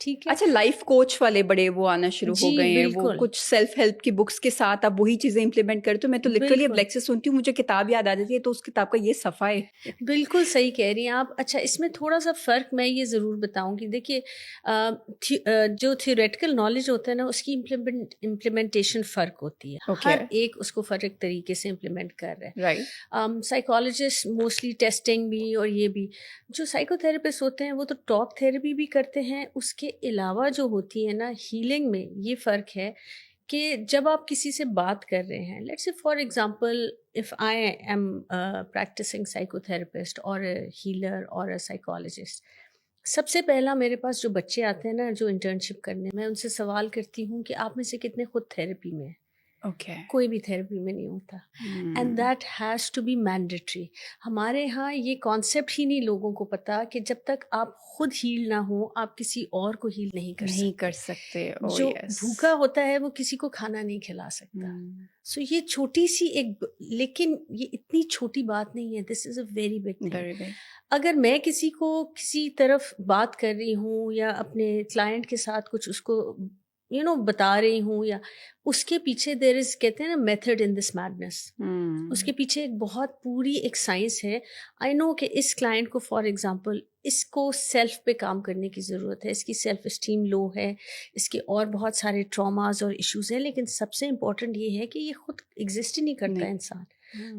ठीक है। अच्छा, लाइफ कोच वाले बड़े वो आना शुरू हो जी गए हैं, वो बिल्कुल कुछ सेल्फ हेल्प की बुक्स के साथ आप वही चीजें इंप्लीमेंट करते हो। मैं तो लिटरली अब बिल्कुल लेक्चर सुनती हूँ, मुझे किताब याद आ जाती है, तो उस किताब का ये सफा है। बिल्कुल सही कह रही हैं आप। अच्छा, इसमें थोड़ा-सा फ़र्क मैं ये ज़रूर बताऊँगी। देखिए जो थ्योरेटिकल नॉलेज होता है ना, उसकी इम्प्लीमेंटेशन फ़र्क होती है। ओके, हर एक उसको फ़र्क तरीके से इम्प्लीमेंट कर रहा है। राइट, साइकोलॉजिस्ट मोस्टली टेस्टिंग भी और ये भी, जो साइकोथेरेपिस्ट होते हैं वो तो टॉक थेरेपी भी करते हैं। उसके अलावा जो होती है ना हीलिंग में, ये फ़र्क है कि जब आप किसी से बात कर रहे हैं, let's say for example if I am practising psychotherapist और अ हीलर और अ साइकोलॉजिस्ट, सबसे पहला मेरे पास जो बच्चे आते हैं ना, जो इंटर्नशिप करने, मैं उनसे सवाल करती हूँ कि आप में से कितने खुद थेरेपी में हैं? ओके, कोई भी थेरेपी में नहीं होता। And that has to be mandatory. हमारे यहाँ ये कॉन्सेप्ट ही नहीं लोगों को पता कि जब तक आप खुद हील ना हो, आप किसी और को हील नहीं कर नहीं कर सकते। सकते, ओ जो यस, भूखा होता है वो किसी को खाना नहीं खिला सकता। सो ये छोटी सी लेकिन ये इतनी छोटी बात नहीं है। This is a very big thing. Very big, अगर मैं किसी को किसी तरफ बात कर रही हूँ या अपने क्लाइंट के साथ कुछ उसको बता रही हूँ, या उसके पीछे देयर इज, कहते हैं ना, मेथड इन दिस मैडनेस। उसके पीछे एक बहुत पूरी एक साइंस है। आई नो कि इस क्लाइंट को फॉर एग्जांपल इसको सेल्फ पे काम करने की ज़रूरत है, इसकी सेल्फ इस्टीम लो है, इसके और बहुत सारे ट्रॉमास और इश्यूज हैं, लेकिन सबसे इम्पोर्टेंट ये है कि ये खुद एग्जिस्ट ही नहीं करता नहीं, इंसान।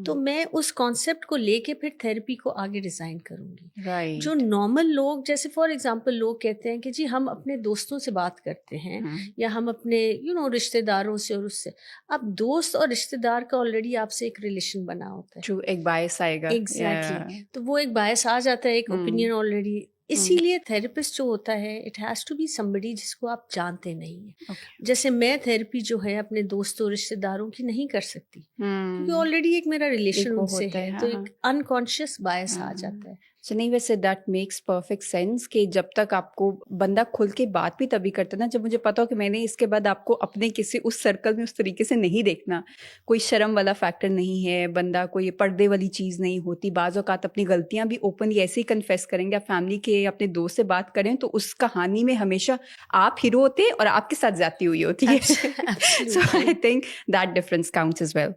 तो मैं उस कॉन्सेप्ट को लेके फिर थेरेपी को आगे डिज़ाइन करूँगी। जो राइट, नॉर्मल लोग, जैसे फॉर एग्जांपल लोग कहते हैं कि जी हम अपने दोस्तों से बात करते हैं या हम अपने रिश्तेदारों से और उससे। अब दोस्त और रिश्तेदार का ऑलरेडी आपसे एक रिलेशन बना होता है। ट्रू, एक बायस आएगा, एग्जैक्टली तो वो एक बायस आ जाता है, एक ओपिनियन ऑलरेडी। इसीलिए थेरेपिस्ट जो होता है, it has to be somebody जिसको आप जानते नहीं हैं। ओके, जैसे मैं थेरेपी जो है अपने दोस्तों रिश्तेदारों की नहीं कर सकती, क्योंकि ऑलरेडी एक मेरा एक रिलेशन वो उनसे होता है, है, हाँ तो हाँ, एक अनकॉन्शियस बायस आ जाता है। सो नहीं, वैसे दैट मेक्स परफेक्ट सेंस कि जब तक आपको बंदा खुल के बात भी तभी करता है ना, जब मुझे पता हो कि मैंने इसके बाद आपको अपने किसी उस सर्कल में उस तरीके से नहीं देखना। कोई शर्म वाला फैक्टर नहीं है, बंदा कोई पर्दे वाली चीज़ नहीं होती। बाज़ औक़ात अपनी गलतियाँ भी ओपनली ऐसे ही कन्फेस करेंगे। आप फैमिली के अपने दोस्त से बात करें तो उस कहानी में हमेशा आप हीरो होते हैं और आपके साथ ज़्यादती हुई होती है। So absolutely I think that difference counts as well.